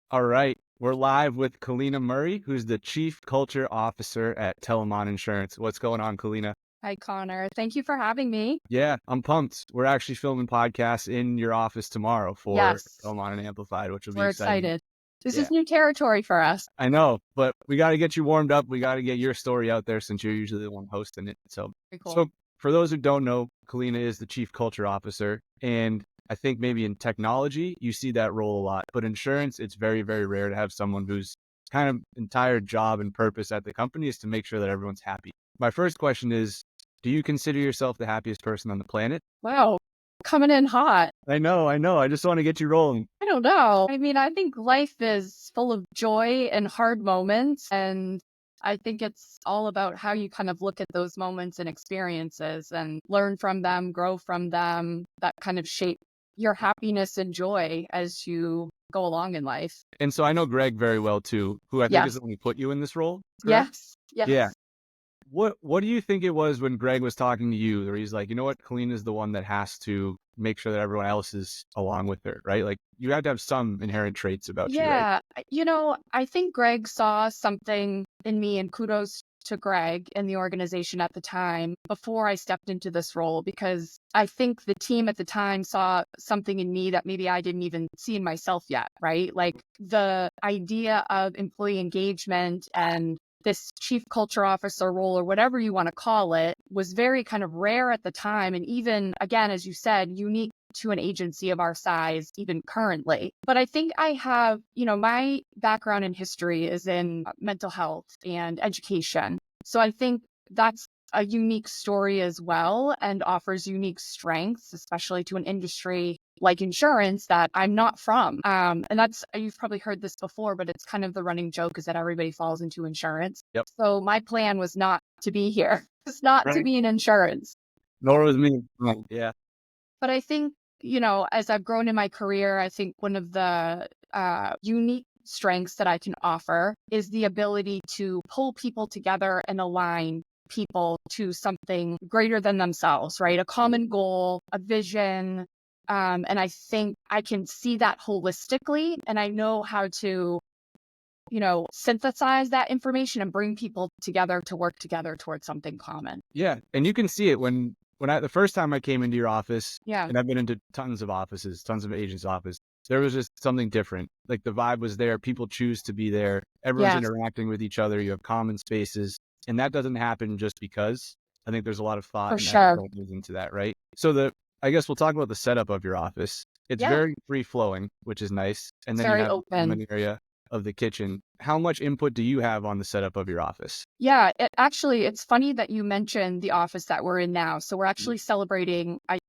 All right. We're live with Kalina Murray, who's the Chief Culture Officer at Telemont Insurance. What's going on, Kalina? Hi, Connor. Thank you for having me. Yeah, I'm pumped. We're actually filming podcasts in your office tomorrow for Yes, Telemont and Amplified, which will be we're exciting. excited. This Yeah, is new territory for us. I know, but we got to get you warmed up. We got to get your story out there since you're usually the one hosting it. So, Very cool. so for those who don't know, Kalina is the Chief Culture Officer, and I think maybe in technology you see that role a lot, but insurance, it's very, very rare to have someone whose kind of entire job and purpose at the company is to make sure that everyone's happy. My first question is, do you consider yourself the happiest person on the planet? Wow, coming in hot. I know. I just want to get you rolling. I don't know. I mean, I think life is full of joy and hard moments. And I think it's all about how you kind of look at those moments and experiences and learn from them, grow from them, that kind of shape your happiness and joy as you go along in life. And so I know Greg very well too, who I think is Yes, the one who put you in this role, correct? yes, Yeah. yes. What do you think it was when Greg was talking to you, where he's like, you know what, Colleen is the one that has to make sure that everyone else is along with her, right? Like you have to have some inherent traits about you, right? Yeah, I think Greg saw something in me, and kudos to Greg and the organization at the time before I stepped into this role, because I think the team at the time saw something in me that maybe I didn't even see in myself yet, right? Like the idea of employee engagement and this chief culture officer role, or whatever you want to call it, was very kind of rare at the time. And even, again, as you said, unique to an agency of our size, even currently. But I think I have, my background in history is in mental health and education. So I think that's a unique story as well and offers unique strengths, especially to an industry like insurance that I'm not from. And you've probably heard this before, but it's kind of the running joke is that everybody falls into insurance. Yep. So my plan was not to be here. It's not to Right. be in insurance. Nor was me. Right. Yeah. But I think, as I've grown in my career, I think one of the unique strengths that I can offer is the ability to pull people together and align people to something greater than themselves, right? A common goal, a vision. And I think I can see that holistically, and I know how to, synthesize that information and bring people together to work together towards something common. Yeah. And you can see it when the first time I came into your office, Yeah. and I've been into tons of offices, tons of agents' office, there was just something different. Like the vibe was there. People choose to be there. Everyone's Yes, interacting with each other. You have common spaces. And that doesn't happen just because. I think there's a lot of thought for and effort sure. that goes into that, right? So I guess we'll talk about the setup of your office. It's Yeah. very free flowing, which is nice. And It's then you very have the open. common area of the kitchen. How much input do you have on the setup of your office? Yeah, it's funny that you mentioned the office that we're in now. So we're actually celebrating, I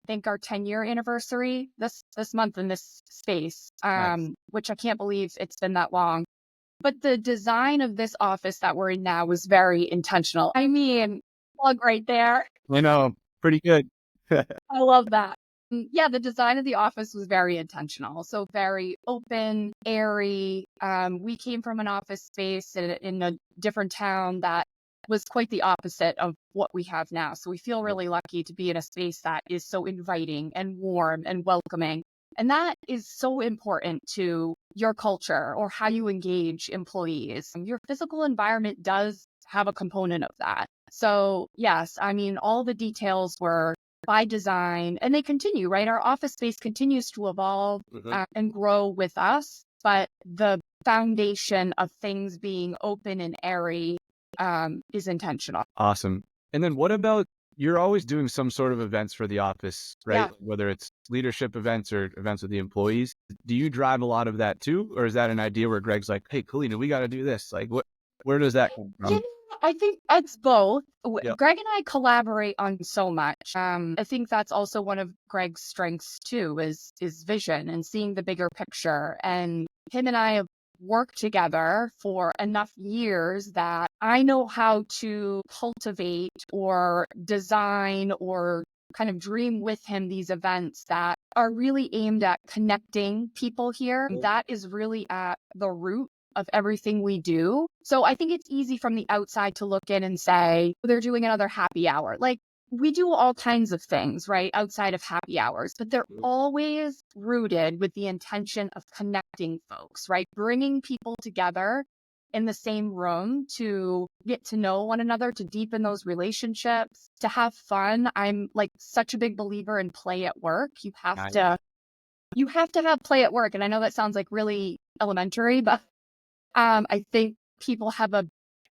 think, our 10-year anniversary this month in this space, Nice. which I can't believe it's been that long. But the design of this office that we're in now was very intentional. I mean, plug right there. I know, pretty good. I love that. Yeah, the design of the office was very intentional. So very open, airy. We came from an office space in a different town that was quite the opposite of what we have now. So we feel really lucky to be in a space that is so inviting and warm and welcoming. And that is so important to your culture or how you engage employees. Your physical environment does have a component of that. So yes, I mean, all the details were by design, and they continue, right? Our office space continues to evolve Mhm. and grow with us, but the foundation of things being open and airy is intentional. Awesome. And then what about, you're always doing some sort of events for the office, right? Yeah. Whether it's leadership events or events with the employees. Do you drive a lot of that too? Or is that an idea where Greg's like, hey, Kalina, we got to do this? Like, where does that come You from? know, I think it's both. Yeah. Greg and I collaborate on so much. I think that's also one of Greg's strengths too, is vision and seeing the bigger picture. And him and I have worked together for enough years that I know how to cultivate or design or kind of dream with him these events that are really aimed at connecting people here. That is really at the root of everything we do. So I think it's easy from the outside to look in and say, they're doing another happy hour. Like, we do all kinds of things, right, outside of happy hours, but they're Mhm. always rooted with the intention of connecting folks, right? Bringing people together in the same room to get to know one another, to deepen those relationships, to have fun. I'm like such a big believer in play at work. Nice. You have to have play at work. And I know that sounds like really elementary, but I think people have a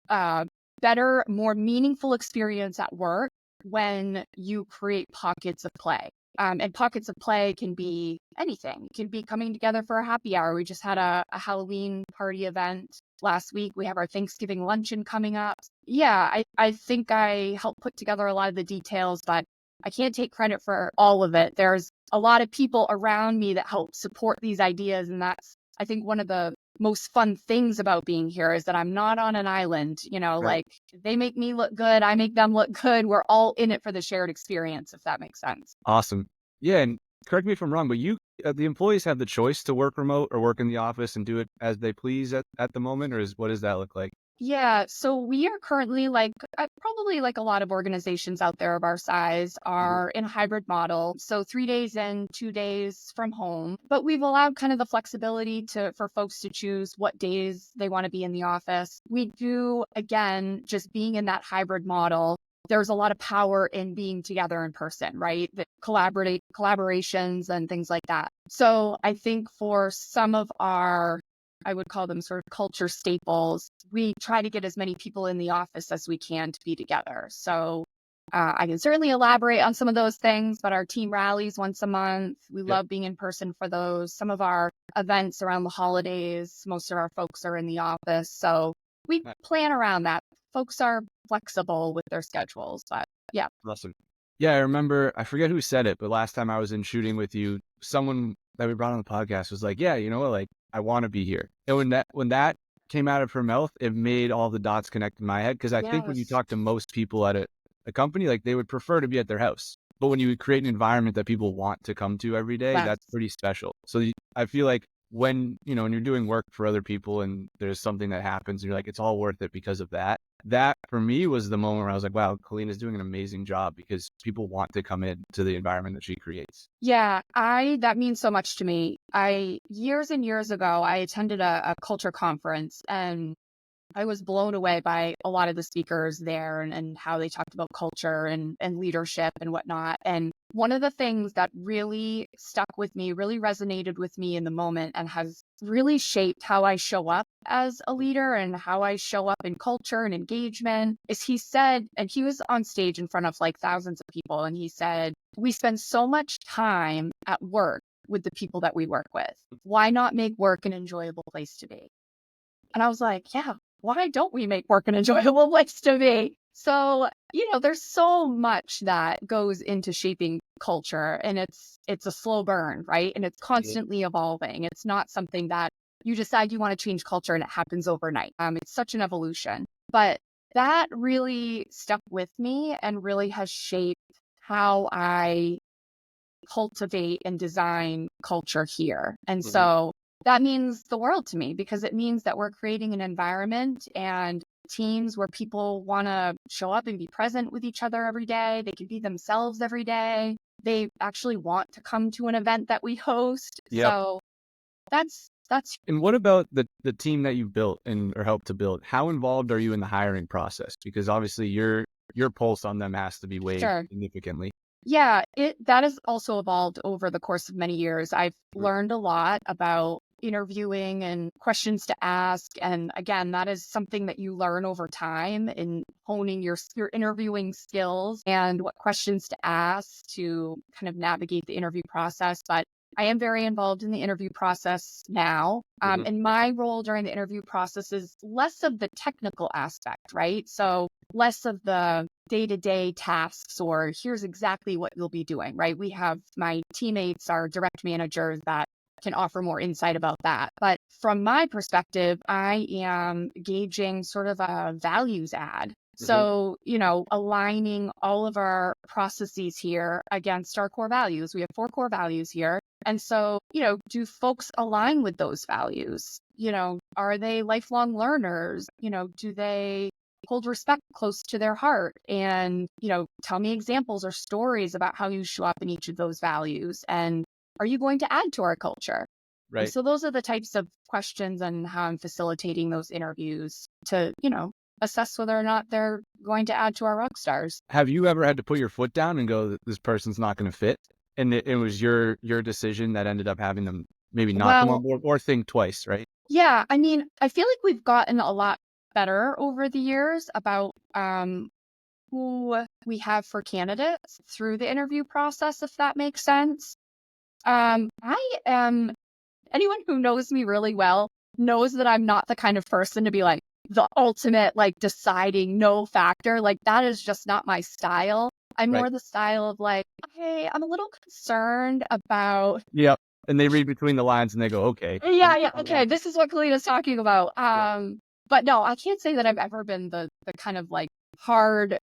uh, better, more meaningful experience at work when you create pockets of play. And pockets of play can be anything. It can be coming together for a happy hour. We just had a Halloween party event last week. We have our Thanksgiving luncheon coming up. Yeah, I think I helped put together a lot of the details, but I can't take credit for all of it. There's a lot of people around me that help support these ideas. And that's, I think, one of the most fun things about being here is that I'm not on an island, Right. like they make me look good. I make them look good. We're all in it for the shared experience, if that makes sense. Awesome. Yeah, and correct me if I'm wrong, but the employees have the choice to work remote or work in the office and do it as they please at the moment, or what does that look like? Yeah, so we are currently like probably like a lot of organizations out there of our size Mhm. are in a hybrid model. So 3 days in, 2 days from home. But we've allowed kind of the flexibility for folks to choose what days they want to be in the office. We do, again, just being in that hybrid model. There's a lot of power in being together in person, right? The collaborations and things like that. So I think for some of our, I would call them sort of culture staples, we try to get as many people in the office as we can to be together. So I can certainly elaborate on some of those things, but our team rallies once a month. We Yep. love being in person for those. Some of our events around the holidays, most of our folks are in the office. So we Nice. plan around that. Folks are flexible with their schedules, but yeah. Awesome. Yeah, I remember, I forget who said it, but last time I was in shooting with you, someone that we brought on the podcast was like, yeah, you know what, like, I want to be here. And when that came out of her mouth, it made all the dots connect in my head. Cause I think when you Yes. talk to most people at a company, like they would prefer to be at their house. But when you create an environment that people want to come to every day, Yes. that's pretty special. So I feel like when you're doing work for other people and there's something that happens and you're like, it's all worth it because of that. That for me was the moment where I was like, wow, Kalina's doing an amazing job because people want to come in to the environment that she creates. Yeah, that means so much to me. I years and years ago, I attended a culture conference and I was blown away by a lot of the speakers there and how they talked about culture and leadership and whatnot. And one of the things that really stuck with me, really resonated with me in the moment and has really shaped how I show up as a leader and how I show up in culture and engagement is he said, and he was on stage in front of like thousands of people, and he said, we spend so much time at work with the people that we work with. Why not make work an enjoyable place to be? And I was like, yeah, why don't we make work an enjoyable place to be? So, there's so much that goes into shaping culture and it's a slow burn, right? And it's Mhm. constantly evolving. It's not something that you decide you want to change culture and it happens overnight. It's such an evolution. But that really stuck with me and really has shaped how I cultivate and design culture here. And Mhm. so that means the world to me because it means that we're creating an environment and teams where people want to show up and be present with each other every day. They can be themselves every day. They actually want to come to an event that we host. Yep. So that's And what about the team that you built and or helped to build? How involved are you in the hiring process? Because obviously your pulse on them has to be weighed sure. significantly. Yeah, it that has also evolved over the course of many years. I've Mhm. learned a lot about interviewing and questions to ask. And again, that is something that you learn over time in honing your interviewing skills and what questions to ask to kind of navigate the interview process. But I am very involved in the interview process now. Mhm. And my role during the interview process is less of the technical aspect, right? So less of the day-to-day tasks or here's exactly what you'll be doing, right? We have my teammates, our direct managers that can offer more insight about that. But from my perspective, I am gauging sort of a values add. Mhm. So, aligning all of our processes here against our core values. We have 4 core values here. And so, do folks align with those values? Are they lifelong learners? Do they hold respect close to their heart and, tell me examples or stories about how you show up in each of those values. And are you going to add to our culture? Right. So those are the types of questions and how I'm facilitating those interviews to, assess whether or not they're going to add to our rock stars. Have you ever had to put your foot down and go, this person's not going to fit? And it was your decision that ended up having them maybe not come on Well, board or think twice, right? yeah, I mean, I feel like we've gotten a lot better over the years about who we have for candidates through the interview process, if that makes sense. I am, anyone who knows me really well knows that I'm not the kind of person to be like the ultimate, like deciding no factor. Like that is just not my style. I'm Right. more the style of like, hey, I'm a little concerned about. Yep. And they read between the lines and they go, okay. Yeah, okay, this is what Kalina's talking about. Yeah. But no, I can't say that I've ever been the kind of like hard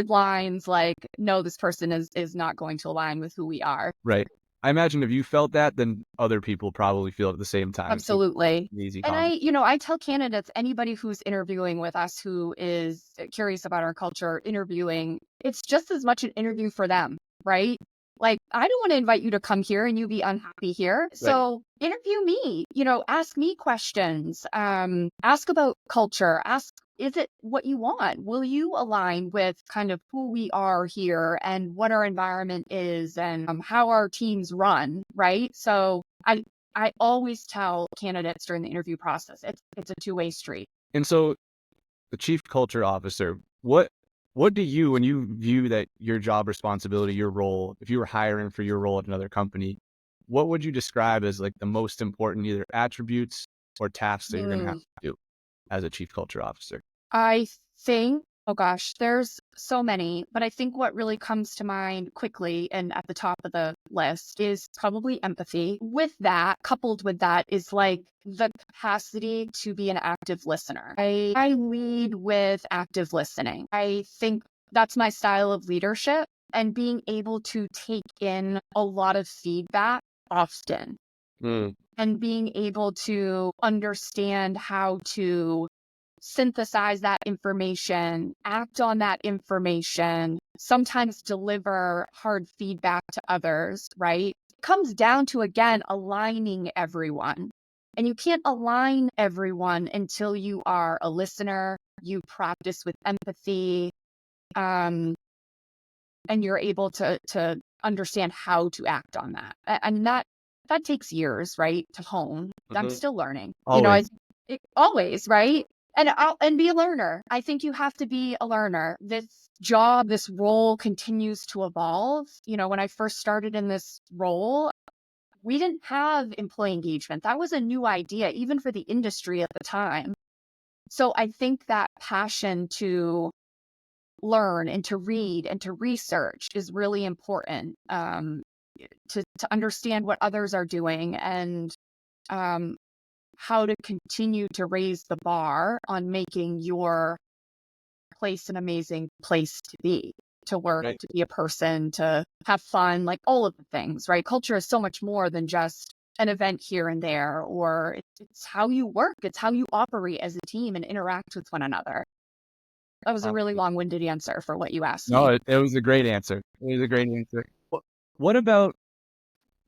lines, like, no, this person is not going to align with who we are. Right. I imagine if you felt that, then other people probably feel it at the same time. So Absolutely. it's an easy And conversation. I tell candidates, anybody who's interviewing with us who is curious about our culture, interviewing, it's just as much an interview for them, right? Like, I don't want to invite you to come here and you be unhappy here. Right. So interview me, ask me questions, ask about culture, ask, is it what you want? Will you align with kind of who we are here and what our environment is and how our teams run, right? So I always tell candidates during the interview process, it's a two-way street. And so the chief culture officer, what do you, when you view that your job responsibility, your role, if you were hiring for your role at another company, what would you describe as like the most important either attributes or tasks that you're going to have Mm. to do as a chief culture officer? I think, oh gosh, there's so many, but I think what really comes to mind quickly and at the top of the list is probably empathy. With that, coupled with that is like the capacity to be an active listener. I lead with active listening. I think that's my style of leadership and being able to take in a lot of feedback often Mm. and being able to understand how to synthesize that information, act on that information, sometimes deliver hard feedback to others, right? It comes down to, again, aligning everyone. And you can't align everyone until you are a listener, you practice with empathy, and you're able to understand how to act on that. And that takes years, right, to hone. I'm Mhm. still learning. Always. Always, right? And be a learner. I think you have to be a learner. This job, this role continues to evolve. When I first started in this role, we didn't have employee engagement. That was a new idea, even for the industry at the time. So I think that passion to learn and to read and to research is really important, to understand what others are doing and um, how to continue to raise the bar on making your place an amazing place to be, to work, Right. to be a person, to have fun, like all of the things, right? Culture is so much more than just an event here and there, or it's how you work, it's how you operate as a team and interact with one another. That was a really long-winded answer for what you asked No, me. it was a great answer. It was a great answer. What about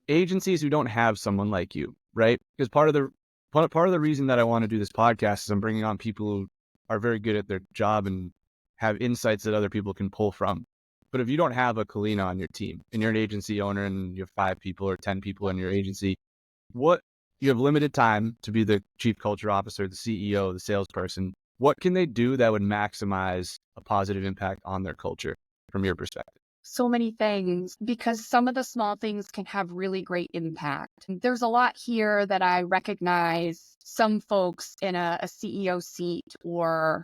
agencies who don't have someone like you, right? Because part of the reason that I want to do this podcast is I'm bringing on people who are very good at their job and have insights that other people can pull from. But if you don't have a Kalina on your team and you're an agency owner and you have 5 people or 10 people in your agency, what you have limited time to be the chief culture officer, the CEO, the salesperson. What can they do that would maximize a positive impact on their culture from your perspective? So many things, because some of the small things can have really great impact. There's a lot here that I recognize some folks in a CEO seat or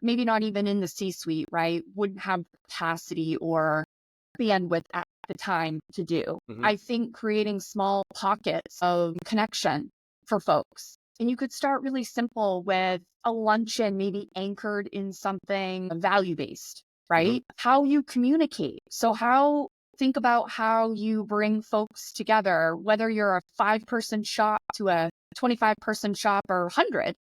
maybe not even in the C-suite, right, wouldn't have capacity or bandwidth at the time to do. Mhm. I think creating small pockets of connection for folks. And you could start really simple with a luncheon, maybe anchored in something value-based, right? How you communicate. So think about how you bring folks together, whether you're a 5-person shop to a 25-person shop or 100,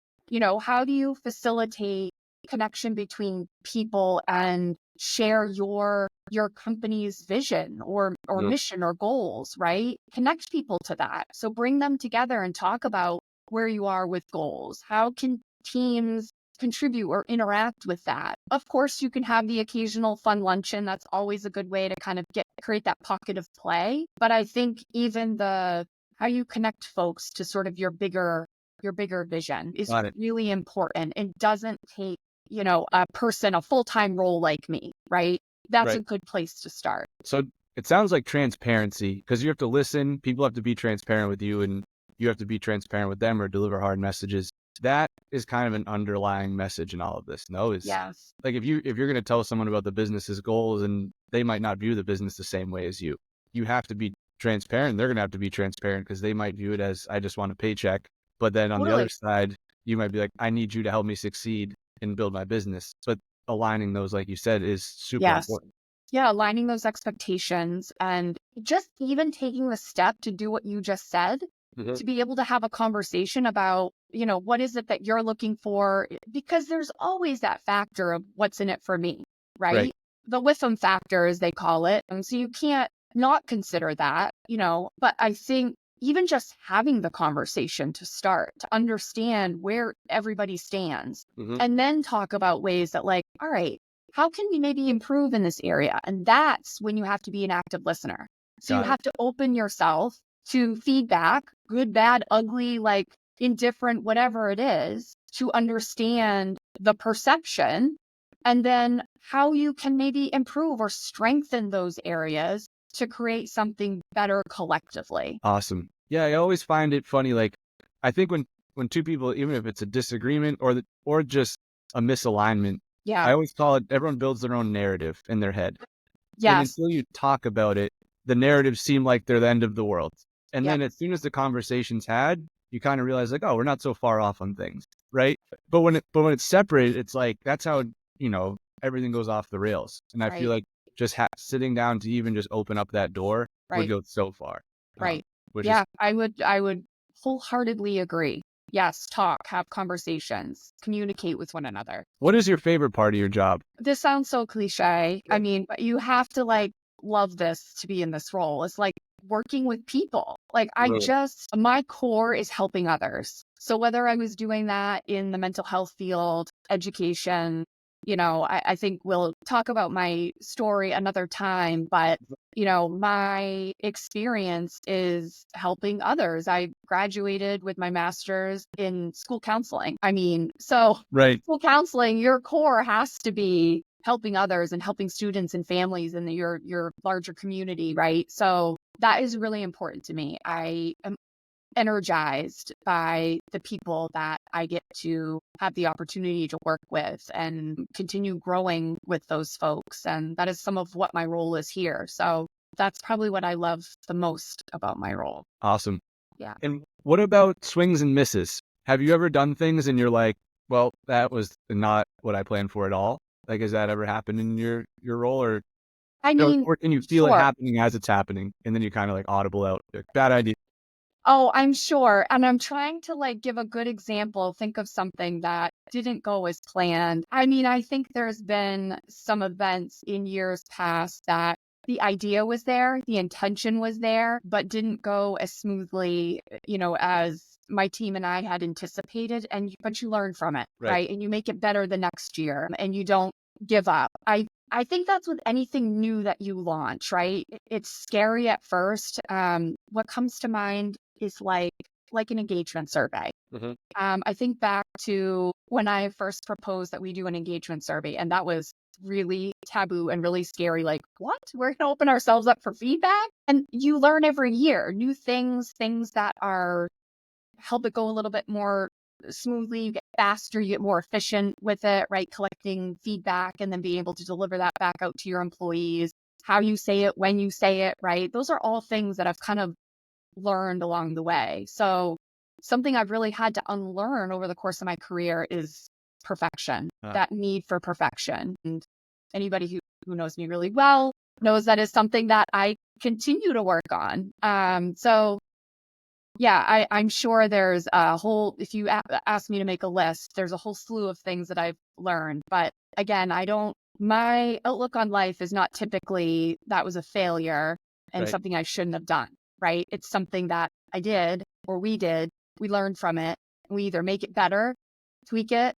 how do you facilitate connection between people and share your company's vision or Yep. mission or goals, right? Connect people to that. So bring them together and talk about where you are with goals. How can teams contribute or interact with that? Of course, you can have the occasional fun luncheon. That's always a good way to kind of create that pocket of play. But I think even how you connect folks to sort of your bigger vision is Got it. really important and doesn't take, a full-time role like me, right? That's a Right. good place to start. So it sounds like transparency, because you have to listen. People have to be transparent with you, and you have to be transparent with them or deliver hard messages. That is kind of an underlying message in all of this. No, is Yes. like if you're going to tell someone about the business's goals, and they might not view the business the same way as you. You have to be transparent. They're going to have to be transparent, because they might view it as, I just want a paycheck. But then on the Totally. other side, you might be like, I need you to help me succeed and build my business. But aligning those, like you said, is super Yes. important. Yeah, aligning those expectations and just even taking the step to do what you just said, Mhm. to be able to have a conversation about, what is it that you're looking for? Because there's always that factor of what's in it for me, Right. right? The Witham factor, as they call it. And so you can't not consider that, but I think even just having the conversation to start, to understand where everybody stands, Mhm. and then talk about ways that, like, all right, how can we maybe improve in this area? And that's when you have to be an active listener. So you Got it. have to open yourself to feedback, good, bad, ugly, like indifferent, whatever it is, to understand the perception and then how you can maybe improve or strengthen those areas to create something better collectively. Awesome. Yeah, I always find it funny. Like, I think when two people, even if it's a disagreement or just a misalignment, Yeah. I always call it, everyone builds their own narrative in their head. And Yes. until you talk about it, the narratives seem like they're the end of the world. And Yes. then as soon as the conversation's had, you kind of realize, like, oh, we're not so far off on things, right? But when it's separated, it's like that's how, everything goes off the rails. And I feel Right. like just sitting down to even just open up that door would Right. go so far. Right. Which is Yeah, I would wholeheartedly agree. Yes, talk, have conversations, communicate with one another. What is your favorite part of your job? This sounds so cliche. I mean, but you have to like love this to be in this role. It's like working with people. Like Really? my core is helping others. So whether I was doing that in the mental health field, education, I think we'll talk about my story another time, but my experience is helping others. I graduated with my master's in school counseling. I mean, so Right. school counseling, your core has to be helping others and helping students and families in your larger community, right? So that is really important to me. I am energized by the people that I get to have the opportunity to work with and continue growing with those folks. And that is some of what my role is here. So that's probably what I love the most about my role. Awesome. Yeah. And what about swings and misses? Have you ever done things and you're like, well, that was not what I planned for at all? Like, has that ever happened in your role, or I mean, or can you feel it sure. happening as it's happening, and then you kind of like audible out, like, bad idea? Oh, I'm sure. And I'm trying to like give a good example, think of something that didn't go as planned. I mean, I think there's been some events in years past that the idea was there, the intention was there, but didn't go as smoothly, as my team and I had anticipated. But you learn from it, Right. right? And you make it better the next year and you don't give up. I think that's with anything new that you launch, right? It's scary at first. What comes to mind is like an engagement survey. Hmm. I think back to when I first proposed that we do an engagement survey, and that was really taboo and really scary. Like, what? We're going to open ourselves up for feedback? And you learn every year new things that are help it go a little bit more smoothly. You get faster, you get more efficient with it, right? Collecting feedback and then being able to deliver that back out to your employees, how you say it, when you say it, right? Those are all things that I've kind of learned along the way. So something I've really had to unlearn over the course of my career is perfection, Uh, that need for perfection. And anybody who knows me really well knows that is something that I continue to work on. So yeah, I'm sure there's a whole, if you ask me to make a list, there's a whole slew of things that I've learned. But again, my outlook on life is not typically that was a failure and Right. something I shouldn't have done, right? It's something that I did or we did, we learned from it. We either make it better, tweak it,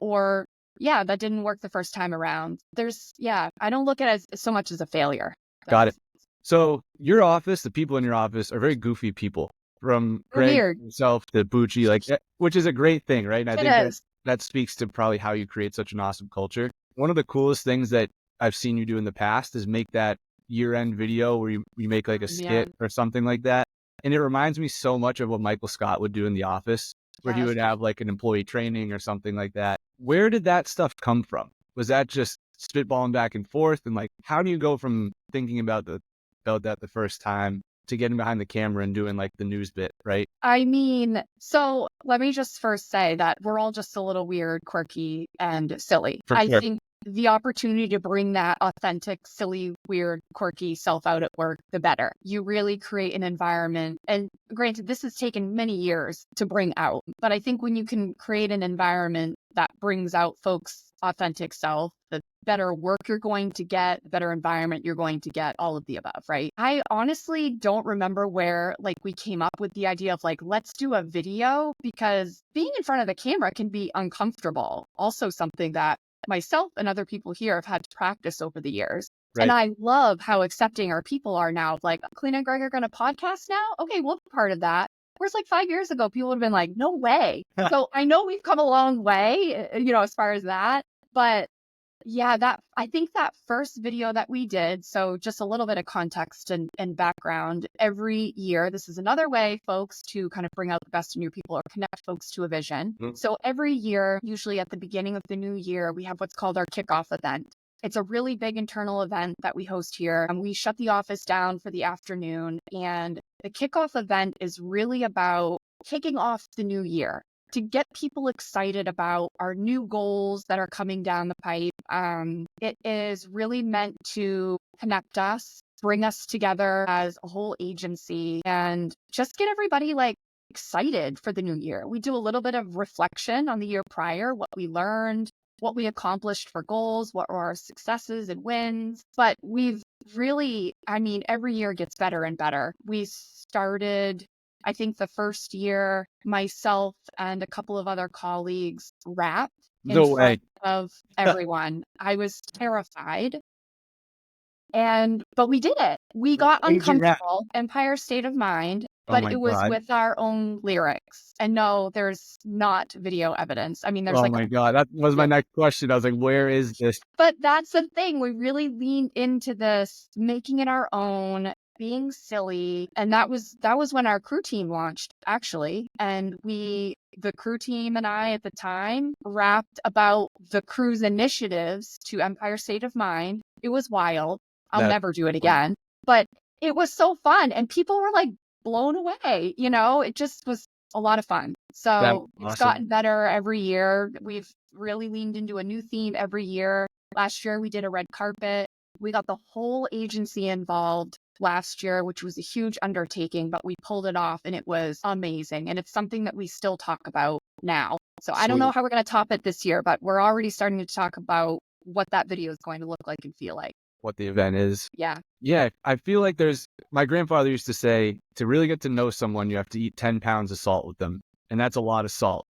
or yeah, that didn't work the first time around. I don't look at it as so much as a failure. Got it. So your office, the people in your office are very goofy people, from They're Greg weird. himself to Bucci, which is a great thing, right? And I It think is. that speaks to probably how you create such an awesome culture. One of the coolest things that I've seen you do in the past is make that year-end video where you make like a skit or something like that. And it reminds me so much of what Michael Scott would do in the office, where he would have like an employee training or something like that. Where did that stuff come from? Was that just spitballing back and forth? And like, how do you go from thinking about that the first time to getting behind the camera and doing like the news bit, right? I mean, so let me just first say that we're all just a little weird, quirky, and silly. For I sure. think the opportunity to bring that authentic, silly, weird, quirky self out at work, the better. You really create an environment. And granted, this has taken many years to bring out, but I think when you can create an environment that brings out folks' authentic self, the better work you're going to get, the better environment you're going to get, all of the above, right? I honestly don't remember where like we came up with the idea of like, let's do a video, because being in front of the camera can be uncomfortable. Also something that myself and other people here have had to practice over the years. Right. And I love how accepting our people are now. Like, Kalina and Greg are going to podcast now? Okay, we'll be part of that. Whereas like 5 years ago, people would have been like, no way. So I know we've come a long way, as far as that. But yeah, I think that first video that we did, so just a little bit of context and background, every year, this is another way, folks, to kind of bring out the best in your people or connect folks to a vision. Mhm. So every year, usually at the beginning of the new year, we have what's called our kickoff event. It's a really big internal event that we host here, and we shut the office down for the afternoon. And the kickoff event is really about kicking off the new year, to get people excited about our new goals that are coming down the pipe. It is really meant to connect us, bring us together as a whole agency, and just get everybody like excited for the new year. We do a little bit of reflection on the year prior, what we learned, what we accomplished for goals, what were our successes and wins. But we've really, every year gets better and better. We started, I think the first year, myself and a couple of other colleagues rapped in No way. front of everyone. I was terrified. But we did it. We got What did you rap? uncomfortable, Empire State of Mind, Oh but my it was God. with our own lyrics. And no, there's not video evidence. There's Oh like, my God. That was my next question. I was like, where is this? but that's the thing. We really leaned into this, making it our own, being silly. And that was when our crew team launched, actually. And the crew team and I at the time rapped about the crew's initiatives to Empire State of Mind. It was wild. I'll never do it again. But it was so fun. And people were like blown away. It just was a lot of fun. So it's gotten better every year. We've really leaned into a new theme every year. Last year, we did a red carpet. We got the whole agency involved last year, which was a huge undertaking, but we pulled it off and it was amazing. And it's something that we still talk about now. So I don't know how we're going to top it this year, but we're already starting to talk about what that video is going to look like and feel like. What the event is. Yeah. Yeah. I feel like my grandfather used to say, to really get to know someone, you have to eat 10 pounds of salt with them. And that's a lot of salt.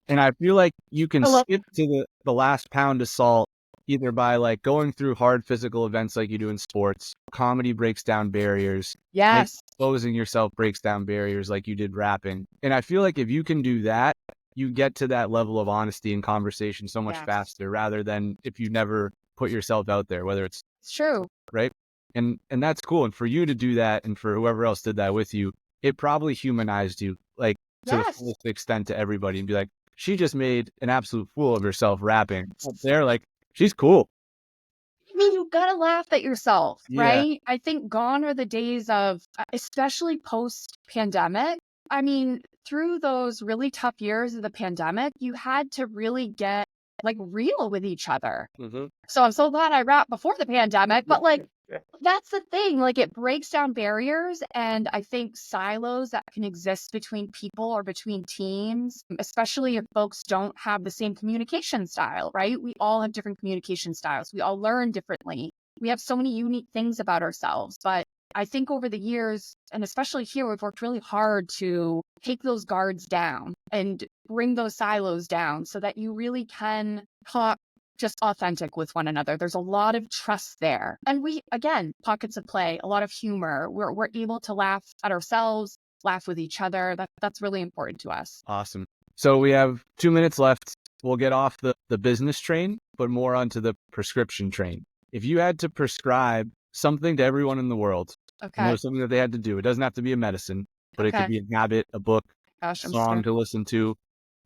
And I feel like you can skip to the last pound of salt either by like going through hard physical events like you do in sports. Comedy breaks down barriers. Yes. Exposing yourself breaks down barriers like you did rapping. And I feel like if you can do that, you get to that level of honesty and conversation so much faster, rather than if you never put yourself out there, whether it's true. Right. And that's cool. And for you to do that, and for whoever else did that with you, it probably humanized you like to the fullest extent to everybody, and be like, she just made an absolute fool of herself rapping. They're like, she's cool. You gotta laugh at yourself, right? I think gone are the days of, especially post-pandemic. Through those really tough years of the pandemic, you had to really get like real with each other. Mm-hmm. So I'm so glad I rapped before the pandemic, but like That's the thing, like, it breaks down barriers, and I think silos that can exist between people or between teams, especially if folks don't have the same communication style, right? We all have different communication styles. We all learn differently. We have so many unique things about ourselves, but I think over the years, and especially here, we've worked really hard to take those guards down and bring those silos down so that you really can talk just authentic with one another. There's a lot of trust there. And we, again, pockets of play, a lot of humor. We're able to laugh at ourselves, laugh with each other. That's really important to us. Awesome. So we have 2 minutes left. We'll get off the business train, but more onto the prescription train. If you had to prescribe something to everyone in the world, and it Okay. was something that they had to do, it doesn't have to be a medicine, but it could Okay. be a habit, a book, Gosh, I'm song scared. to listen to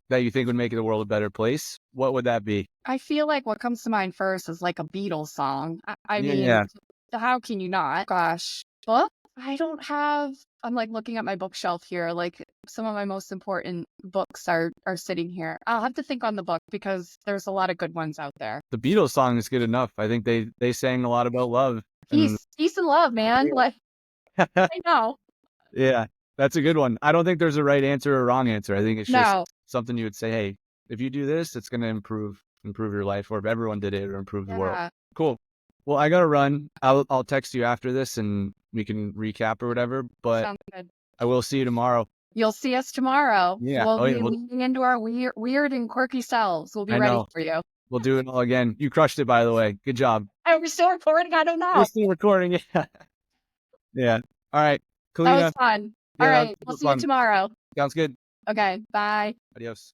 that you think would make the world a better place, what would that be? I feel like what comes to mind first is like a Beatles song. I Yeah, mean, yeah. how can you not? Gosh. Book? I don't have, I'm like looking at my bookshelf here. Like some of my most important books are sitting here. I'll have to think on the book because there's a lot of good ones out there. The Beatles song is good enough. I think they sang a lot about love. And Peace and love, man. Like I know. yeah, that's a good one. I don't think there's a right answer or wrong answer. I think it's just No. something you would say, hey, if you do this, it's going to improve your life, or if everyone did it, or improve the world. Yeah. Cool. Well, I gotta run. I'll text you after this and we can recap or whatever. But Sounds good. I will see you tomorrow. You'll see us tomorrow. Yeah. We'll Oh yeah. be leaning into our weird and quirky selves. We'll be I ready know. for you. We'll do it all again. You crushed it, by the way. Good job. Are we still recording? I don't We're know. still recording. Yeah. Yeah. All right. That was Kalina. fun. All Yeah, that right. We'll was see you fun. tomorrow. Sounds good. Okay. Bye. Adios.